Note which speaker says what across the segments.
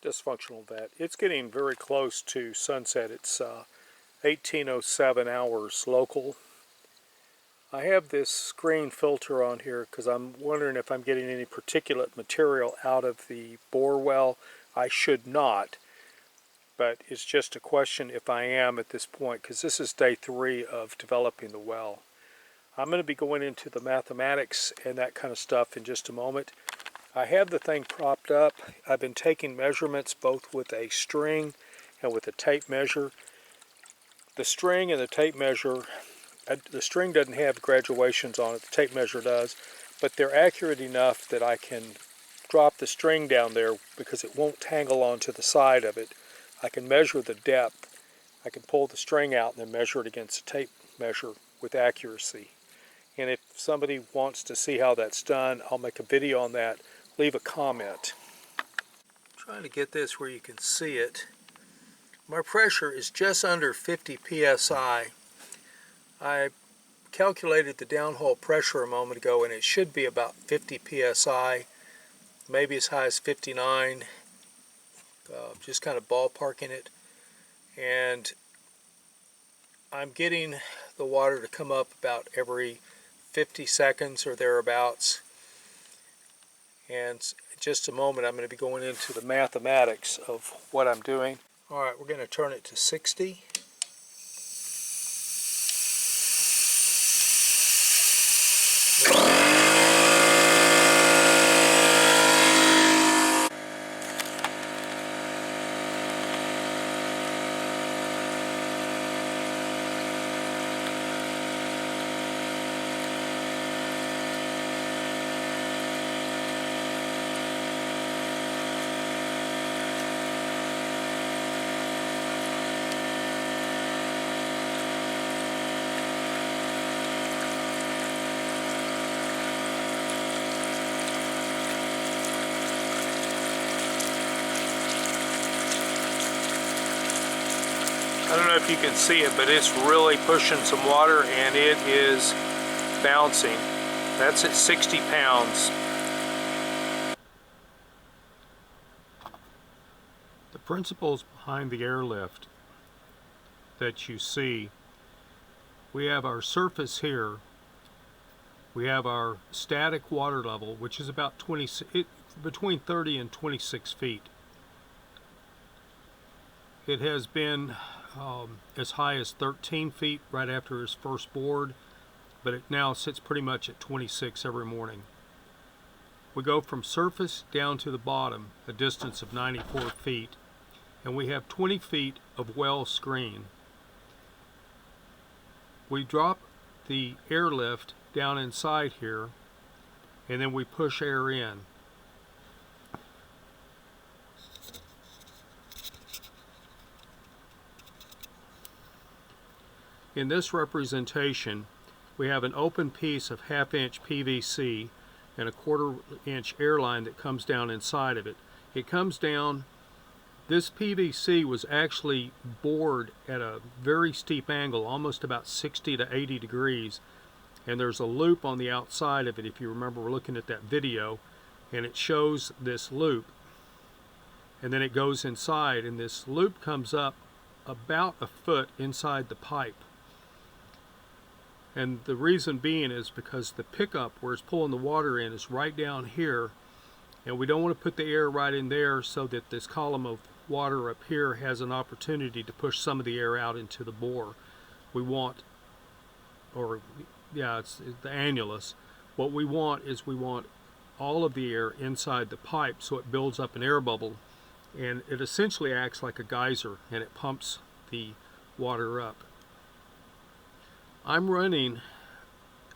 Speaker 1: Dysfunctional vet. It's getting very close to sunset. It's 18:07 hours local. I have this screen filter on here because I'm wondering if I'm getting any particulate material out of the bore well. I should not, but it's just a question if I am at this point, because this is day 3 of developing the well. I'm going to be going into the mathematics and that kind of stuff in just a moment. I have the thing propped up. I've been taking measurements both with a string and with a tape measure. The string and the tape measure, the string doesn't have graduations on it, the tape measure does, but they're accurate enough that I can drop the string down there because it won't tangle onto the side of it. I can measure the depth. I can pull the string out and then measure it against the tape measure with accuracy. And if somebody wants to see how that's done, I'll make a video on that. Leave a comment. I'm trying to get this where you can see it. My pressure is just under 50 psi. I calculated the downhole pressure a moment ago and it should be about 50 psi, maybe as high as 59, just kind of ballparking it. And I'm getting the water to come up about every 50 seconds or thereabouts. And in just a moment I'm going to be going into the mathematics of what I'm doing. Alright, we're going to turn it to 60. I don't know if you can see it, but it's really pushing some water and it is bouncing. That's at 60 pounds. The principles behind the airlift that you see, we have our surface here, we have our static water level, which is about between 30 and 26 feet. It has been as high as 13 feet right after his first board, but it now sits pretty much at 26 every morning. We go from surface down to the bottom, a distance of 94 feet, and we have 20 feet of well screen. We drop the airlift down inside here, and then we push air in. In this representation, we have an open piece of 1/2 inch PVC and a 1/4 inch airline that comes down inside of it. It comes down, this PVC was actually bored at a very steep angle, almost about 60 to 80 degrees, and there's a loop on the outside of it, if you remember we're looking at that video, and it shows this loop, and then it goes inside, and this loop comes up about a foot inside the pipe. And the reason being is because the pickup where it's pulling the water in is right down here, and we don't want to put the air right in there so that this column of water up here has an opportunity to push some of the air out into the bore. We want, it's the annulus. What we want is we want all of the air inside the pipe so it builds up an air bubble, and it essentially acts like a geyser and it pumps the water up. I'm running,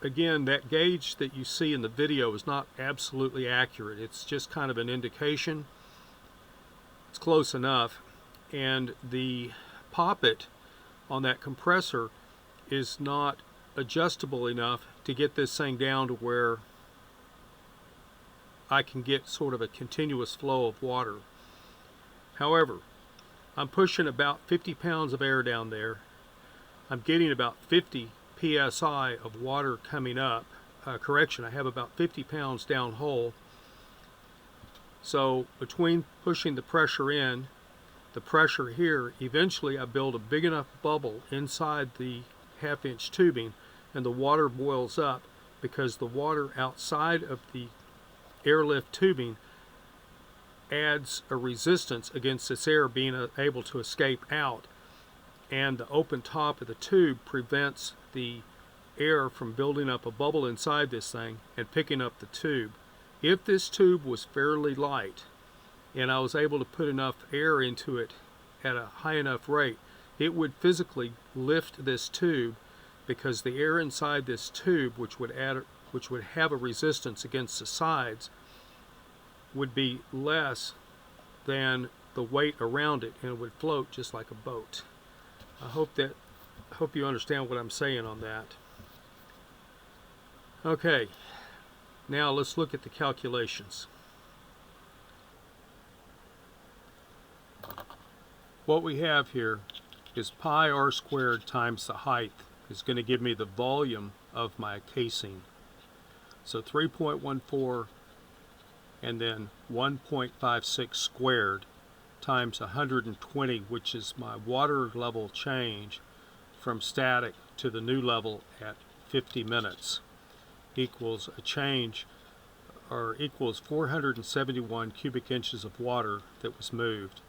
Speaker 1: again, that gauge that you see in the video is not absolutely accurate. It's just kind of an indication. It's close enough. And the poppet on that compressor is not adjustable enough to get this thing down to where I can get sort of a continuous flow of water. However, I'm pushing about 50 pounds of air down there. I'm getting about 50 psi of water coming up. I have about 50 pounds down hole. So between pushing the pressure in, the pressure here, eventually I build a big enough bubble inside the half-inch tubing, and the water boils up because the water outside of the airlift tubing adds a resistance against this air being able to escape out, and the open top of the tube prevents the air from building up a bubble inside this thing and picking up the tube. If this tube was fairly light and I was able to put enough air into it at a high enough rate, it would physically lift this tube, because the air inside this tube, which would have a resistance against the sides, would be less than the weight around it, and it would float just like a boat. I hope you understand what I'm saying on that. Okay, now let's look at the calculations. What we have here is pi r squared times the height is going to give me the volume of my casing. So 3.14 and then 1.56 squared times 120, which is my water level change from static to the new level at 50 minutes, equals a change, or equals 471 cubic inches of water that was moved.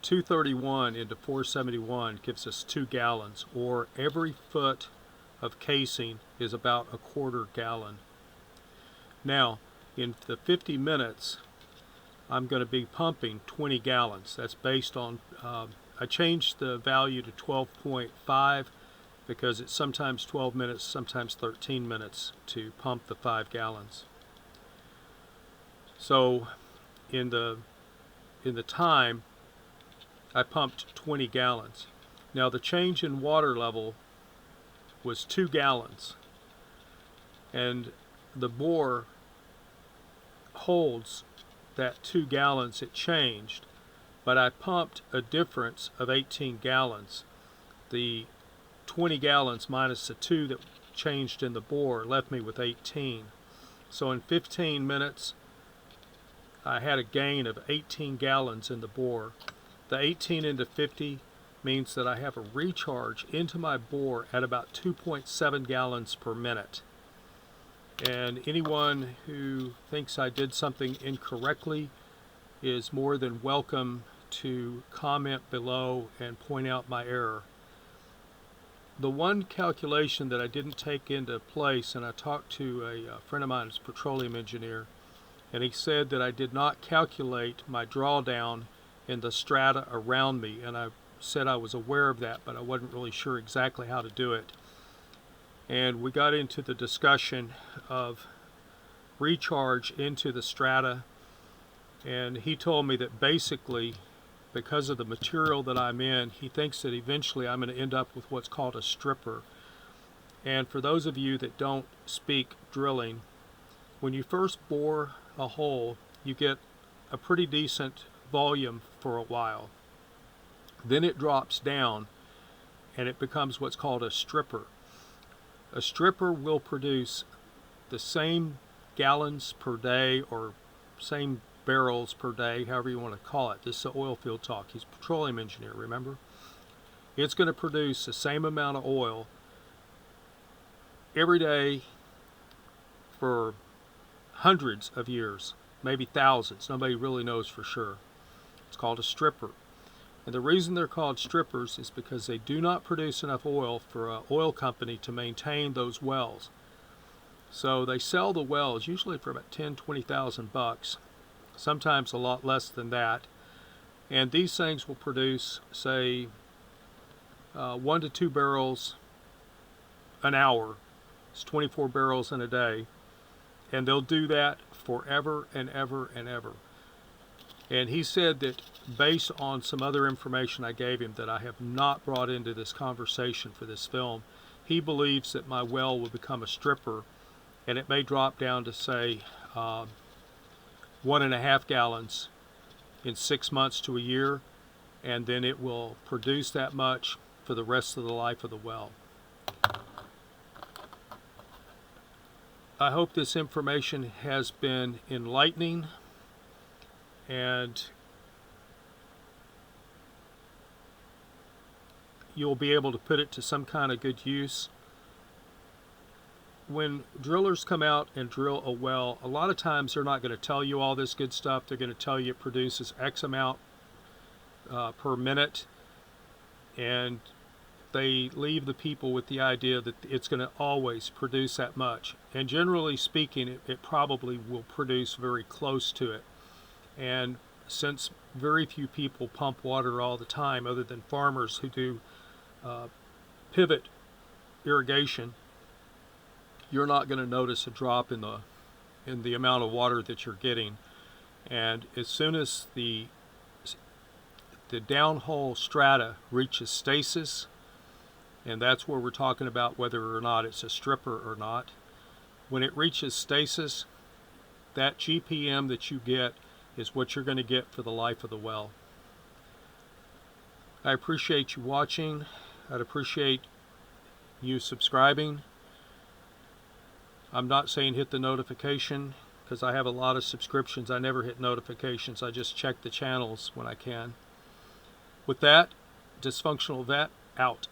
Speaker 1: 231 into 471 gives us 2 gallons, or every foot of casing is about a quarter gallon. Now, in the 50 minutes, I'm going to be pumping 20 gallons. That's based on, I changed the value to 12.5 because it's sometimes 12 minutes, sometimes 13 minutes to pump the 5 gallons. So in the time, I pumped 20 gallons. Now the change in water level was 2 gallons, and the bore holds that 2 gallons it changed, but I pumped a difference of 18 gallons. The 20 gallons minus the 2 that changed in the bore left me with 18. So in 15 minutes I had a gain of 18 gallons in the bore. The 18 into 50 means that I have a recharge into my bore at about 2.7 gallons per minute. And anyone who thinks I did something incorrectly is more than welcome to comment below and point out my error. The one calculation that I didn't take into place, and I talked to a friend of mine who's a petroleum engineer, and he said that I did not calculate my drawdown in the strata around me, and I said I was aware of that, but I wasn't really sure exactly how to do it. And we got into the discussion of recharge into the strata, and he told me that basically, because of the material that I'm in, he thinks that eventually I'm going to end up with what's called a stripper. And for those of you that don't speak drilling, when you first bore a hole, you get a pretty decent volume for a while. Then it drops down and it becomes what's called a stripper. A stripper will produce the same gallons per day or same barrels per day, however you want to call it. This is oil field talk. He's a petroleum engineer, remember? It's going to produce the same amount of oil every day for hundreds of years, maybe thousands. Nobody really knows for sure. It's called a stripper. And the reason they're called strippers is because they do not produce enough oil for an oil company to maintain those wells. So they sell the wells usually for about $10,000-$20,000, sometimes a lot less than that. And these things will produce, say, 1 to 2 barrels an hour. It's 24 barrels in a day. And they'll do that forever and ever and ever. And he said that based on some other information I gave him that I have not brought into this conversation for this film, he believes that my well will become a stripper, and it may drop down to, say, 1.5 gallons in 6 months to a year, and then it will produce that much for the rest of the life of the well. I hope this information has been enlightening, and you'll be able to put it to some kind of good use. When drillers come out and drill a well, a lot of times they're not going to tell you all this good stuff. They're going to tell you it produces X amount per minute, and they leave the people with the idea that it's going to always produce that much. And generally speaking, it probably will produce very close to it. And since very few people pump water all the time, other than farmers who do pivot irrigation, you're not going to notice a drop in the amount of water that you're getting. And as soon as the downhole strata reaches stasis, and that's where we're talking about whether or not it's a stripper or not, when it reaches stasis, that GPM that you get is what you're going to get for the life of the well. I appreciate you watching. I'd appreciate you subscribing. I'm not saying hit the notification, because I have a lot of subscriptions. I never hit notifications. I just check the channels when I can. With that, Dysfunctional Vet out.